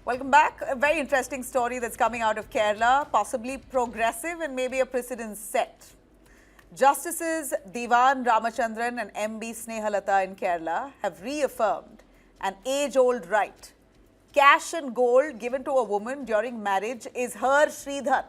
Welcome back. A very interesting story that's coming out of Kerala, possibly progressive and maybe a precedent set. Justices Diwan Ramachandran and M.B. Snehalata in Kerala have reaffirmed an age-old right. Cash and gold given to a woman during marriage is her Sridhan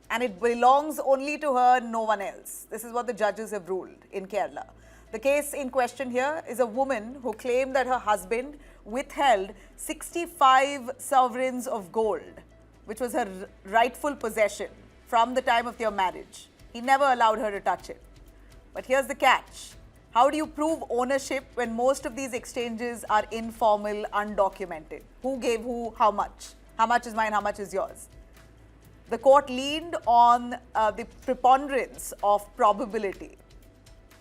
and it belongs only to her, no one else. This is what the judges have ruled in Kerala. The case in question here is a woman who claimed that her husband withheld 65 sovereigns of gold, which was her rightful possession from the time of their marriage. He never allowed her to touch it. But here's the catch. How do you prove ownership when most of these exchanges are informal, undocumented? Who gave who how much? How much is mine, how much is yours? The court leaned on the preponderance of probability,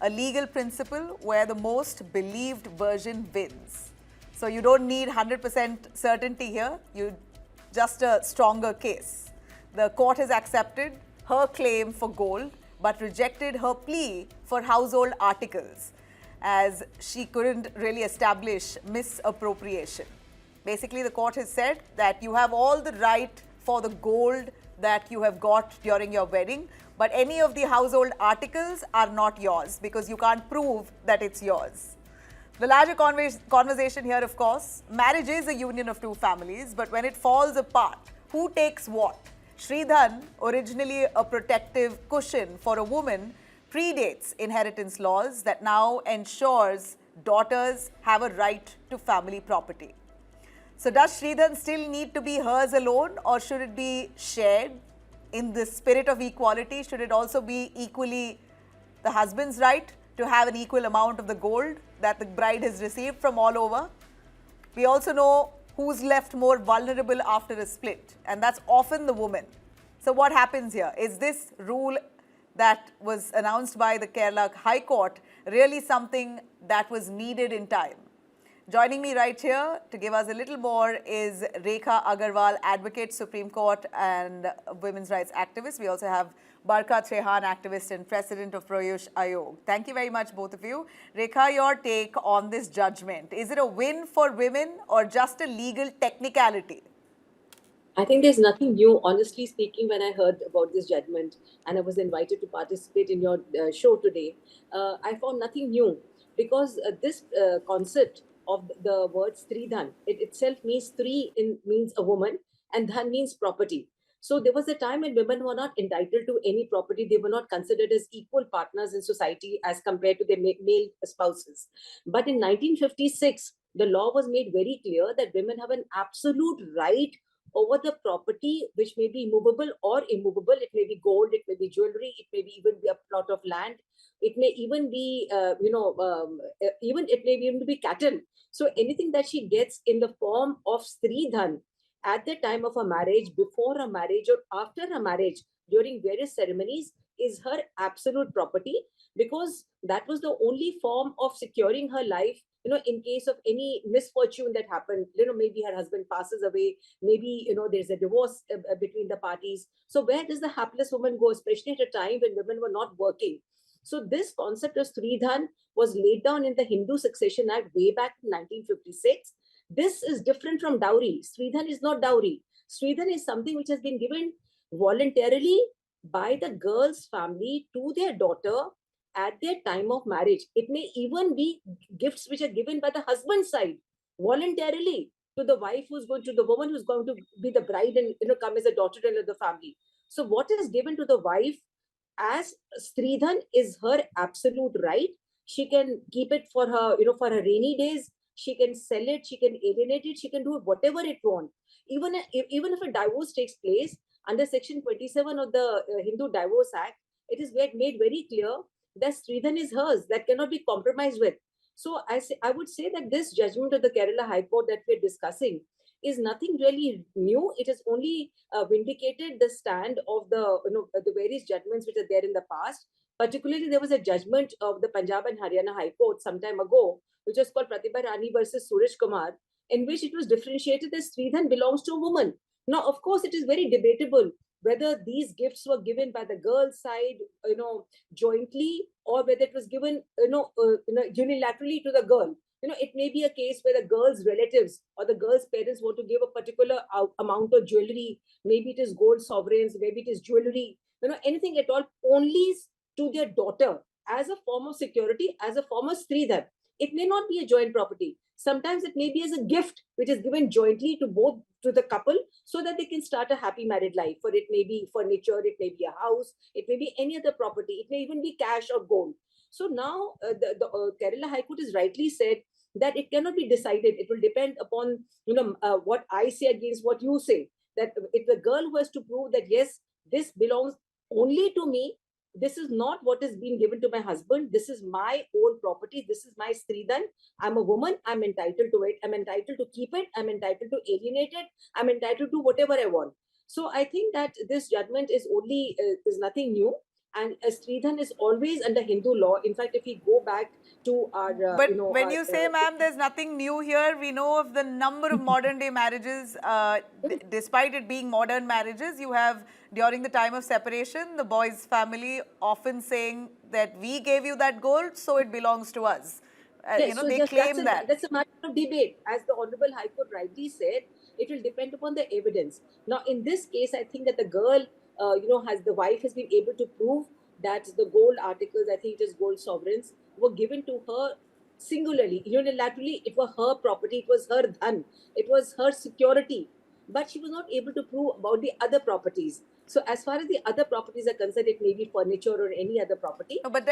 a legal principle where the most believed version wins. So you don't need 100% certainty here, you just a stronger case. The court has accepted her claim for gold but rejected her plea for household articles as she couldn't really establish misappropriation. Basically, the court has said that you have all the right for the gold that you have got during your wedding, but any of the household articles are not yours because you can't prove that it's yours. The larger conversation here, of course, marriage is a union of two families, but when it falls apart, who takes what? Sridhan, originally a protective cushion for a woman, predates inheritance laws that now ensures daughters have a right to family property. So does Sridhan still need to be hers alone, or should it be shared in the spirit of equality? Should it also be equally the husband's right to have an equal amount of the gold that the bride has received from all over? We also know who's left more vulnerable after a split, and that's often the woman. So what happens here? Is this rule that was announced by the Kerala High Court really something that was needed in time? Joining me right here to give us a little more is Rekha Agarwal, advocate, Supreme Court and women's rights activist. We also have Barka Trehan, activist and president of Prayush Ayog. Thank you very much, both of you. Rekha, your take on this judgment. Is it a win for women or just a legal technicality? I think there's nothing new, honestly speaking, when I heard about this judgment and I was invited to participate in your show today. I found nothing new because this concept of the word Stridhan, it itself means means a woman and Dhan means property. So there was a time when women were not entitled to any property. They were not considered as equal partners in society as compared to their male spouses. But in 1956, the law was made very clear that women have an absolute right over the property, which may be movable or immovable. It may be gold, it may be jewelry, it may be even be a plot of land, it may even be even it may even be cattle. So anything that she gets in the form of Stridhan at the time of a marriage, before a marriage, or after a marriage, during various ceremonies, is her absolute property, because that was the only form of securing her life, in case of any misfortune that happened. Maybe her husband passes away, maybe there's a divorce between the parties. So where does the hapless woman go, especially at a time when women were not working? So this concept of Stridhan was laid down in the Hindu Succession Act way back in 1956. This is different from dowry. Stridhan is not dowry. Stridhan is something which has been given voluntarily by the girl's family to their daughter at their time of marriage. It may even be gifts which are given by the husband's side voluntarily to the wife, to the woman who's going to be the bride and come as a daughter-in-law of the family. So what is given to the wife as Stridhan is her absolute right. She can keep it for her, for her rainy days. She can sell it, she can alienate it, she can do whatever it wants. Even if a divorce takes place under Section 27 of the Hindu Divorce Act, it is made very clear that Stridhan is hers, that cannot be compromised with. So I would say that this judgment of the Kerala High Court that we're discussing is nothing really new. It has only vindicated the stand of the various judgments which are there in the past. Particularly, there was a judgment of the Punjab and Haryana High Court some time ago, which was called Pratibha Rani versus Suraj Kumar, in which it was differentiated that Stridhan belongs to a woman. Now, of course, it is very debatable whether these gifts were given by the girl's side, jointly, or whether it was given, unilaterally to the girl. it may be a case where the girl's relatives or the girl's parents want to give a particular amount of jewelry. Maybe it is gold sovereigns, maybe it is jewelry, anything at all, only to their daughter as a form of security, as a form of stridhan. It may not be a joint property. Sometimes it may be as a gift, which is given jointly to the couple, so that they can start a happy married life. For it may be furniture, it may be a house, it may be any other property, it may even be cash or gold. So now the Kerala High Court has rightly said that it cannot be decided. It will depend upon what I say against what you say. That if the girl who has to prove that yes, this belongs only to me, this is not what is being given to my husband, this is my own property, this is my stridhan, I'm a woman, I'm entitled to it, I'm entitled to keep it, I'm entitled to alienate it, I'm entitled to whatever I want. So I think that this judgment is nothing new, and a stridhan is always under Hindu law. In fact, if we go back to our But when you say, ma'am, there's nothing new here, we know of the number of modern day marriages. Despite it being modern marriages, you have, during the time of separation, the boy's family often saying that we gave you that gold, so it belongs to us. Yes, so They just claim that. that's a matter of debate. As the Honorable High Court rightly said, it will depend upon the evidence. Now, in this case, I think that the girl, the wife has been able to prove that the gold articles, I think it is gold sovereigns, were given to her singularly, unilaterally. It was her property, it was her dhan, it was her security. But she was not able to prove about the other properties. So, as far as the other properties are concerned, it may be furniture or any other property. No, but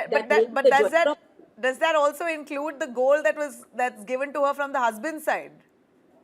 does that also include the gold that's given to her from the husband's side?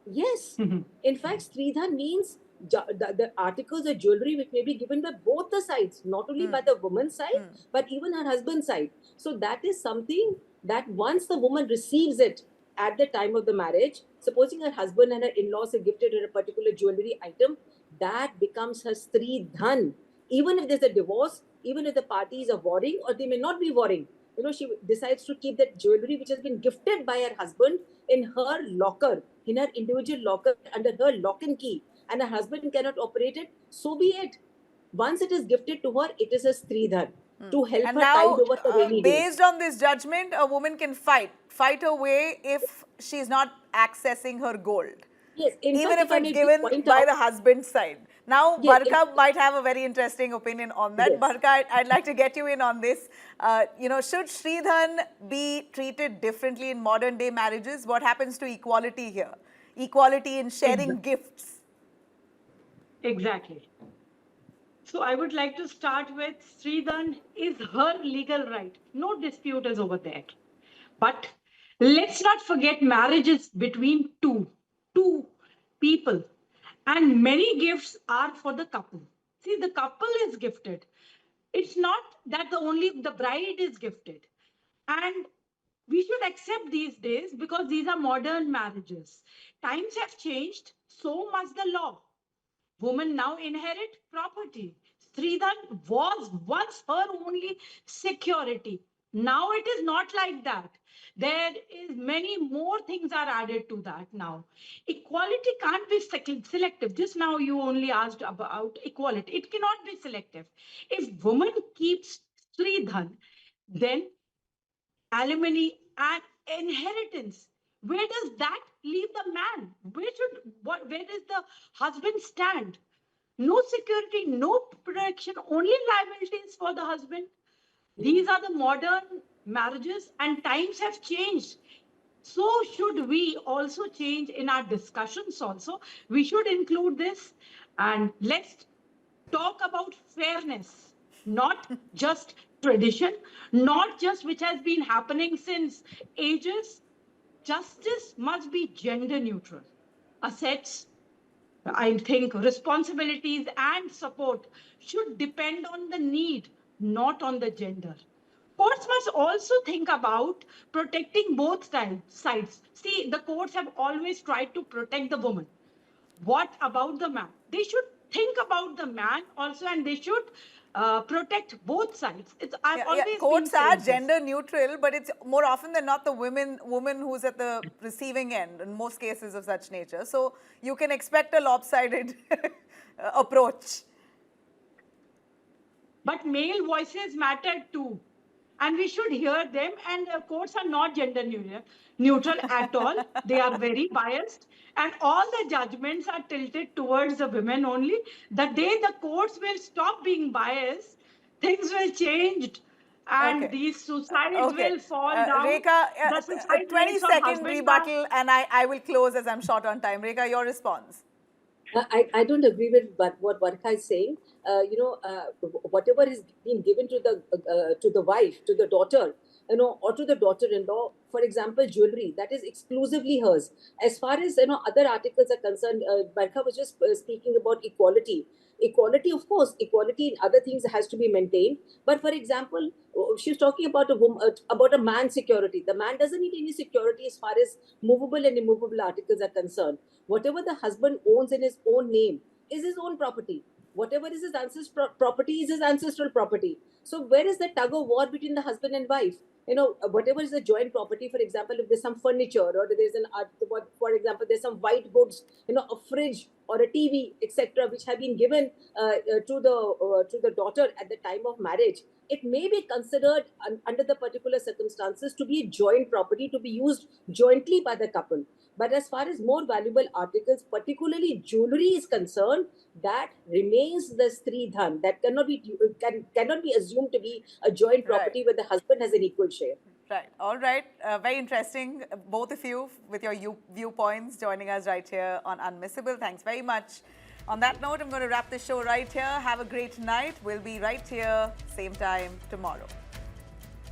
Yes. In fact, Stridhan means the articles of jewelry which may be given by both the sides, not only by the woman's side, but even her husband's side. So that is something that once the woman receives it at the time of the marriage, supposing her husband and her in-laws have gifted her a particular jewelry item, that becomes her Stridhan. Even if there's a divorce, even if the parties are warring or they may not be warring, she decides to keep that jewelry which has been gifted by her husband in her locker, in her individual locker, under her lock and key, and her husband cannot operate it, so be it. Once it is gifted to her, it is a stridhan to help And her tide now, over the rainy days. based on this judgment, a woman can fight her way if she's not accessing her gold. Yes, in Even fact, if it's given by the husband's side. Now, Yes, Barkha might have a very interesting opinion on that. Yes. Barkha, I'd like to get you in on this. Should Sridhan be treated differently in modern day marriages? What happens to equality here? Equality in sharing gifts. Exactly. So I would like to start with Sridhan is her legal right. No dispute is over there. But let's not forget marriage is between two people. And many gifts are for the couple. See, the couple is gifted. It's not that only the bride is gifted. And we should accept these days because these are modern marriages. Times have changed, so must the law. Women now inherit property. Sridhan was once her only security. Now it is not like that. There is many more things are added to that now. Equality can't be selective. Just now you only asked about equality. It cannot be selective. If woman keeps Sridhan, then alimony and inheritance, where does that leave the man? Where does the husband stand? No security, no protection, only liabilities for the husband. These are the modern marriages, and times have changed. So should we also change in our discussions also. We should include this, and let's talk about fairness, not just tradition, not just which has been happening since ages. Justice must be gender neutral. Assets, I think responsibilities and support should depend on the need, not on the gender. Courts must also think about protecting both sides. See, the courts have always tried to protect the woman. What about the man? They should think about the man also, and they should protect both sides. I've always Courts been are saying this. gender neutral, but it's more often than not the woman who's at the receiving end in most cases of such nature. So you can expect a lopsided approach. But male voices matter too. and we should hear them. And courts are not gender neutral at all. They are very biased, and all the judgments are tilted towards the women only. The day the courts will stop being biased, things will change, and Okay. these suicides will fall down. Rekha, The a suicide 20 rates of second husband rebuttal, and I will close as I'm short on time. Rekha, your response. I don't agree with what Varka is saying. Whatever is being given to the wife, to the daughter, or to the daughter-in-law, for example, jewelry that is exclusively hers. As far as other articles are concerned, Varka was just speaking about equality. Equality, of course, equality in other things has to be maintained. But for example, she's talking about a woman, about a man's security. The man doesn't need any security as far as movable and immovable articles are concerned. Whatever the husband owns in his own name is his own property. Whatever is his ancestral property is his ancestral property. So where is the tug of war between the husband and wife? Whatever is a joint property, for example, if there's some furniture or there's for example, there's some white goods, a fridge or a TV, etc., which have been given to the daughter at the time of marriage, it may be considered under the particular circumstances to be joint property to be used jointly by the couple. But as far as more valuable articles, particularly jewelry, is concerned, that remains the Stri Dhan. That cannot be assumed to be a joint property where the husband has an equal share. Right. All right. Very interesting. Both of you with your viewpoints joining us right here on Unmissable. Thanks very much. On that note, I'm going to wrap the show right here. Have a great night. We'll be right here, same time tomorrow.